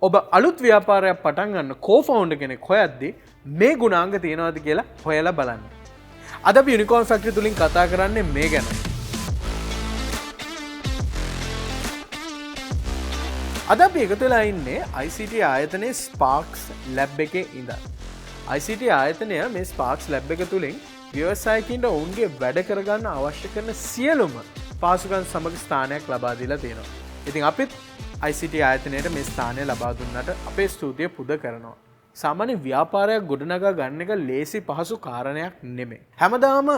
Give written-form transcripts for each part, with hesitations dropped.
ඔබ අලුත් ව්‍යාපාරයක් පටන් ගන්න කෝ-ෆවුන්ඩර් කෙනෙක් හොයද්දී මේ ගුණාංග තියෙනවද කියලා හොයලා බලන්න. අද අපි යුනිකෝර්න් ෆැක්ටරි තුලින් කතා කරන්නේ මේ ගැන. අද අපි එකතු වෙලා ඉන්නේ ICT ආයතනයේ ස්පාර්ක්ස් ලැබ් එකේ ඉඳන්. ICT ආයතනය මේ ස්පාර්ක්ස් ලැබ් එක තුලින් ව්‍යවසායකින්ට ඔවුන්ගේ වැඩ කරගන්න අවශ්‍ය කරන සියලුම පාසුකම් සමග ස්ථානයක් ලබා දීලා තියෙනවා. ඉතින් අපිත් ICT ආයතනයට මේ ස්ථානය ලබා දුන්නට අපේ ස්තුතිය පුද කරනවා. සාමාන්‍ය ව්‍යාපාරයක් ගොඩනගා ගන්න එක ලේසි පහසු කාරණයක් නෙමෙයි. හැමදාම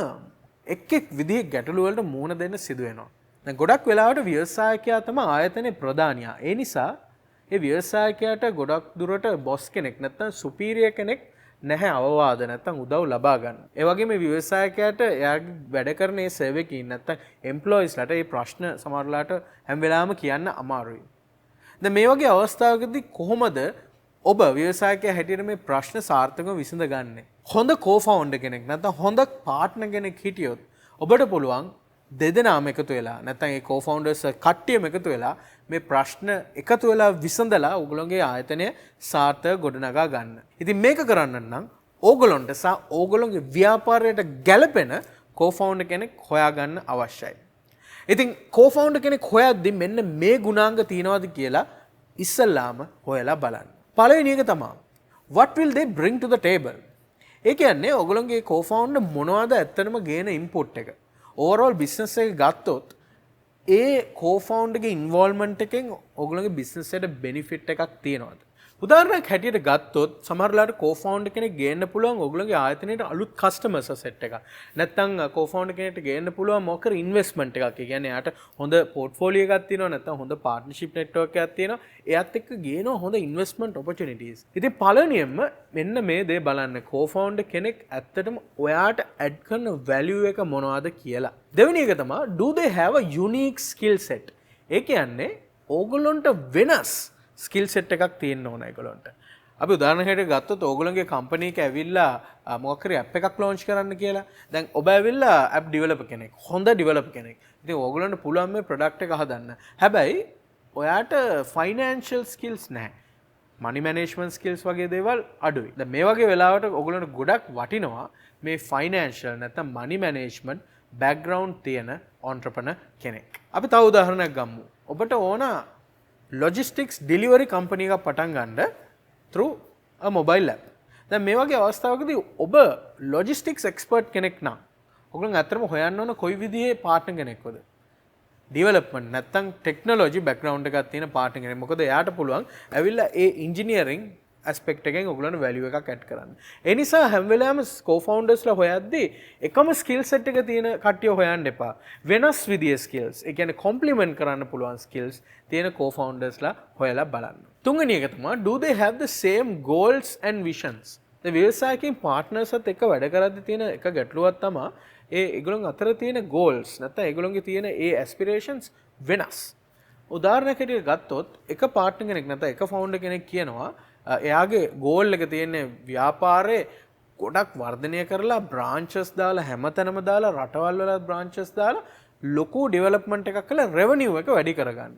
එක් විදිහේ ගැටලු වලට මුහුණ දෙන්න සිදු වෙනවා. දැන් ගොඩක් වෙලාවට ව්‍යවසායකයා තමයි ආයතනයේ ප්‍රධානියා. ඒ නිසා ඒ ව්‍යවසායකයාට ගොඩක් දුරට බොස් කෙනෙක් නැත්නම් සුපීරියර් කෙනෙක් නැහැ අවවාද නැත්නම් උදව් ලබා ගන්න. ඒ වගේම මේ ව්‍යවසායකයාට එයාගේ වැඩ කරන ඒ සේවකයින් නැත්නම් එම්ප්ලොයිස්ලාට මේ ප්‍රශ්න සමහරලාට හැම වෙලාවෙම කියන්න අමාරුයි. දැන් මේ වගේ අවස්ථාවකදී කොහොමද ඔබ ව්‍යවසායකයා හැටියට මේ ප්‍රශ්න සාර්ථකව විසඳගන්නේ? හොඳ කෝ-ෆවුන්ඩර් කෙනෙක් නැත්නම් හොඳ පාර්ට්නර් කෙනෙක් හිටියොත් ඔබට පුළුවන් දෙදෙනාම එකතු වෙලා නැත්නම් ඒ කෝ-ෆවුන්ඩර්ස් කට්ටියම එකතු වෙලා මේ ප්‍රශ්න එකතු වෙලා විසඳලා ඔයගොල්ලෝගේ ආයතනය සාර්ථක ගොඩනගා ගන්න. ඉතින් මේක කරන්න නම් ඕගොල්ලන්ට සහ ඕගොල්ලෝගේ ව්‍යාපාරයට ගැළපෙන කෝ-ෆවුන්ඩර් කෙනෙක් හොයාගන්න අවශ්‍යයි. ඉතින් කෝ-ෆවුන්ඩර් කෙනෙක් හොයද්දි මෙන්න මේ ගුණාංග තියෙනවද කියලා ඉස්සල්ලාම හොයලා බලන්න. පළවෙනි එක තමයි what will they bring to the table? ඒ කියන්නේ ඔයගොල්ලෝගේ කෝ-ෆවුන්ඩර් මොනවද ඇත්තටම ගේන ඉන්පුට් එක. ඕවරෝල් බිස්නස් එක ගත්තොත් ඒ කෝ-ෆවුන්ඩර්ගේ ඉන්වෝල්ව්මන්ට් එකෙන් ඔයගොල්ලෝගේ බිස්නස් එකට බෙනිෆිට් එකක් තියෙනවද? උදාහරණයක් හැටියට ගත්තොත් සමහරලාට කෝ-ෆවුන්ඩර් කෙනෙක් ගේන්න පුළුවන් ඔයගොල්ලෝගේ ආයතනයට අලුත් කස්ටමර්ස් සෙට් එකක්. නැත්නම් කෝ-ෆවුන්ඩර් කෙනෙක්ට ගේන්න පුළුවන් මොකක් හරි ඉන්වෙස්ට්මන්ට් එකක්. ඒ කියන්නේ එයාට හොඳ පෝර්ට්ෆෝලියෝ එකක් තියෙනවා නැත්නම් හොඳ පාර්ට්නර්ෂිප් නෙට්වර්ක් එකක් තියෙනවා. එයාත් එක්ක ගේනවා හොඳ ඉන්වෙස්ට්මන්ට් ඔපචුනිටිස්. ඉතින් පළවෙනියෙන්ම මෙන්න මේ දේ බලන්න කෝ-ෆවුන්ඩර් කෙනෙක් ඇත්තටම ඔයාට ඇඩ් කරන වැලියු එක මොනවද කියලා. දෙවෙනි එක තමයි do they have a unique skill set? ඒ කියන්නේ ඕගොල්ලොන්ට වෙනස් ස්කිල් සෙට් එකක් තියෙන්න ඕන ඒගොල්ලන්ට. අපි උදාහරණයකට ගත්තොත් ඕගොල්ලන්ගේ කම්පැනි එක ඇවිල්ලා මොකක් හරි ඇප් එකක් ලොන්ච් කරන්න කියලා. දැන් ඔබ ඇවිල්ලා ඇප් ඩෙවලොපර් කෙනෙක්, හොඳ ඩෙවලොපර් කෙනෙක්. ඉතින් ඕගොල්ලන්ට පුළුවන් මේ ප්‍රොඩක්ට් එක හදන්න. හැබැයි ඔයාට ෆයිනෑන්ෂල් ස්කිල්ස් නැහැ. මනි මැනේජ්මන්ට් ස්කිල්ස් වගේ දේවල් අඩුයි. දැන් මේ වගේ වෙලාවට ඕගොල්ලන්ට ගොඩක් වටිනවා මේ ෆයිනෑන්ෂල් නැත්නම් මනි මැනේජ්මන්ට් බෑග්ග්‍රවුන්ඩ් තියෙන ඔන්ටර්ප්‍රනර් කෙනෙක්. අපි තව උදාහරණයක් ගමු. ඔබට ඕන logistics delivery company එකක් පටන් ගන්න through a mobile app. දැන් මේ වගේ අවස්ථාවකදී ඔබ logistics expert කෙනෙක් නම් ඔයගොල්ලන් ඇත්තටම හොයන්න ඕන කොයි විදිහේ පාර්ට්නර් කෙනෙක්වද? development නැත්නම් technology background එකක් තියෙන පාර්ට්නර් කෙනෙක්. මොකද එයාට පුළුවන් ඇවිල්ලා ඒ engineering aspect එකෙන් ඔයගොල්ලන්ට value එකක් add කරන්න. ඒ නිසා හැම වෙලාවෙම co-foundersලා හොයද්දී එකම skill set එක තියෙන කට්ටිය හොයන්න එපා. වෙනස් විදිහේ skills. ඒ කියන්නේ complement කරන්න පුළුවන් skills තියෙන co-foundersලා හොයලා බලන්න. තුන්වෙනි එක තමයි do they have the same goals and visions? ඒ ව්‍යවසායකින් partnersත් එක්ක වැඩ කරද්දී තියෙන එක ගැටලුවක් තමයි ඒගොල්ලන් අතර තියෙන goals නැත්නම් ඒගොල්ලන්ගේ තියෙන ඒ aspirations වෙනස්. උදාහරණයක් හැටියට ගත්තොත් එක partner කෙනෙක් නැත්නම් එක founder කෙනෙක් කියනවා එයාගේ ගෝල් එක තියෙන්නේ ව්‍යාපාරේ ගොඩක් වර්ධනය කරලා බ්‍රාන්චස් දාලා හැමතැනම දාලා රටවල් වල බ්‍රාන්චස් දාලා ලොකු ඩෙවලොප්මන්ට් එකක් කරලා රෙවෙනියු එක වැඩි කරගන්න.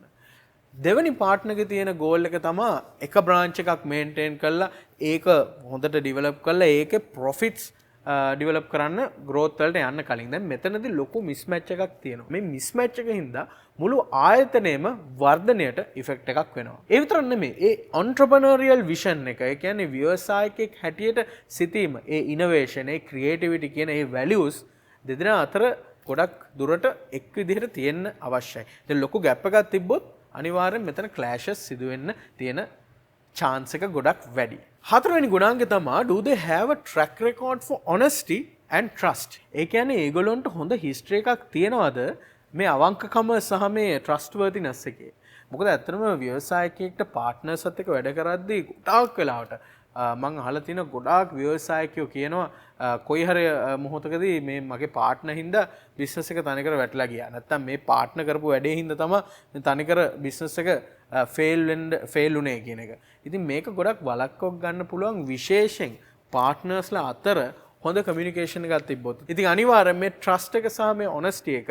දෙවෙනි පාර්ට්නර්ගේ තියෙන ගෝල් එක තමයි එක බ්‍රාන්ච් එකක් මේන්ටේන් කරලා ඒක හොඳට ඩෙවලොප් කරලා ඒකේ ප්‍රොෆිට්ස් ඩෙවලොප් කරන්න growth වලට යන්න කලින් දැන් මෙතනදී ලොකු මිස්මැච් එකක් තියෙනවා. මේ මිස්මැච් එක හින්දා මුළු ආයතනයේම වර්ධනයට ඉෆෙක්ට් එකක් වෙනවා. ඒ විතරක් නෙමෙයි ඒ entrepreneurial vision එක. ඒ කියන්නේ ව්‍යවසායකෙක් හැටියට සිටීම, ඒ innovation, ඒ creativity කියන ඒ values දෙදෙනා අතර ගොඩක් දුරට එක් විදිහට තියෙන්න අවශ්‍යයි. දැන් ලොකු gap එකක් තිබ්බොත් අනිවාර්යෙන් මෙතන clashes සිදු වෙන්න තියෙන chance එක ගොඩක් වැඩි. හතරවෙනි ගුණාංගය තමයි do they have a track record for honesty and trust? ඒ කියන්නේ ඒගොල්ලන්ට හොඳ history එකක් තියෙනවද මේ අවංකකම සහ මේ trustworthiness එකේ? මොකද ඇත්තටම ව්‍යවසායකයෙක්ට partners අත් එක්ක වැඩ කරද්දී ගොඩාක් වෙලාවට මම අහලා තියෙන ගොඩාක් ව්‍යවසායකයෝ කියනවා කොයි හරි මොහොතකදී මේ මගේ පාර්ට්නර් හින්දා බිස්නස් එක තනිකර වැටලා ගියා. නැත්තම් මේ පාර්ට්නර් කරපු වැඩේ හින්දා තමයි මේ තනිකර බිස්නස් එක ෆේල් උනේ කියන එක. ඉතින් මේක ගොඩක් වළක්වන්න ගන්න පුළුවන් විශේෂයෙන් පාර්ට්නර්ස්ලා අතර හොඳ කමියුනිකේෂන් එකක් තිබ්බොත්. ඉතින් අනිවාර්යෙන් මේ ට්‍රස්ට් එක සහ මේ ඔනස්ටි එක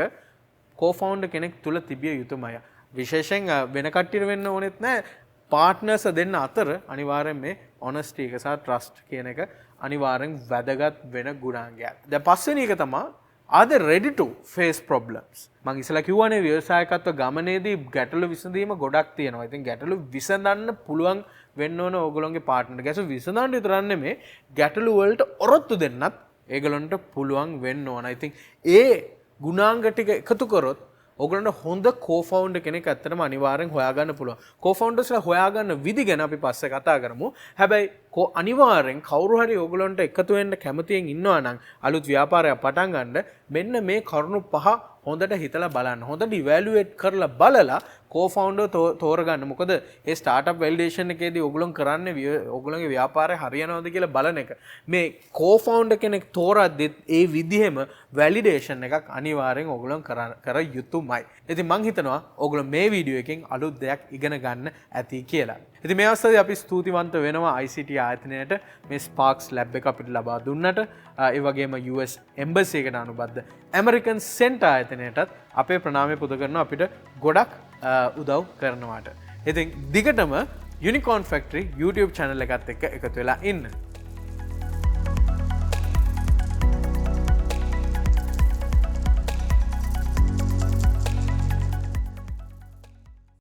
කෝ-ෆවුන්ඩර් කෙනෙක් තුල තිබිය යුතුමයි. විශේෂයෙන් වෙන කට්ටියට වෙන්න ඕනෙත් නැහැ. පාර්ට්නර්ස් දෙන්න අතර අනිවාර්යෙන් මේ honesty එක සහ trust කියන එක අනිවාර්යෙන් වැදගත් වෙන ගුණාංගයක්. දැන් පස්වෙනි එක තමයි are they ready to face problems? මම ඉස්සලා කිව්වනේ ව්‍යවසායකත්ව ගමනේදී ගැටලු විසඳීම ගොඩක් තියෙනවා. ඉතින් ගැටලු විසඳන්න පුළුවන් වෙන්න ඕන ඕගොල්ලෝගේ පාර්ට්නර්. ගැසු විසඳන්න විතරක් නෙමෙයි ගැටලු වලට ඔරොත්තු දෙන්නත් ඒගොල්ලන්ට පුළුවන් වෙන්න ඕන. I think ඒ ගුණාංග ටික එකතු කරොත් ඔගලන්ට හොඳ කෝ-ෆවුන්ඩර් කෙනෙක් ඇත්තටම අනිවාර්යෙන් හොයාගන්න පුළුවන්. කෝ-ෆවුන්ඩර්ස්ලා හොයාගන්න විදි ගැන අපි පස්සේ කතා කරමු. හැබැයි අනිවාර්යෙන් කවුරු හරි ඔයගලන්ට එකතු වෙන්න කැමතියෙන් ඉන්නවා නම් අලුත් ව්‍යාපාරයක් පටන් ගන්න මෙන්න මේ කරුණු පහ හොඳට හිතලා බලන්න. හොඳට ඉවැලුවේට් කරලා බලලා කෝ-ෆවුන්ඩර් තෝරගන්න. මොකද මේ ස්ටාර්ට්අප් වැලිඩේෂන් එකේදී ඔයගලන් කරන්නේ ඔයගලගේ ව්‍යාපාරය හරියනවද කියලා බලන එක. මේ කෝ-ෆවුන්ඩර් කෙනෙක් තෝරද්දිත් ඒ විදිහෙම වැලිඩේෂන් එකක් අනිවාර්යෙන් ඔයගලන් කර යුතුමයි. ඉතින් මම හිතනවා ඔයගලන් මේ වීඩියෝ එකෙන් අලුත් දෙයක් ඉගෙන ගන්න ඇති කියලා. ඉතින් මේ අවස්ථාවේ අපි ස්තුතිවන්ත වෙනවා ICT ආයතනයට මේ Sparks Lab එක අපිට ලබා දුන්නට. ඒ වගේම US Embassy එකට අනුබද්ධ American Center ආයතනයටත් අපේ ප්‍රණාමය පුද කරනවා අපිට ගොඩක් උදව් කරනවාට. ඉතින් දිගටම Unicorn Factory YouTube channel එකත් එක්ක එකතු වෙලා ඉන්න.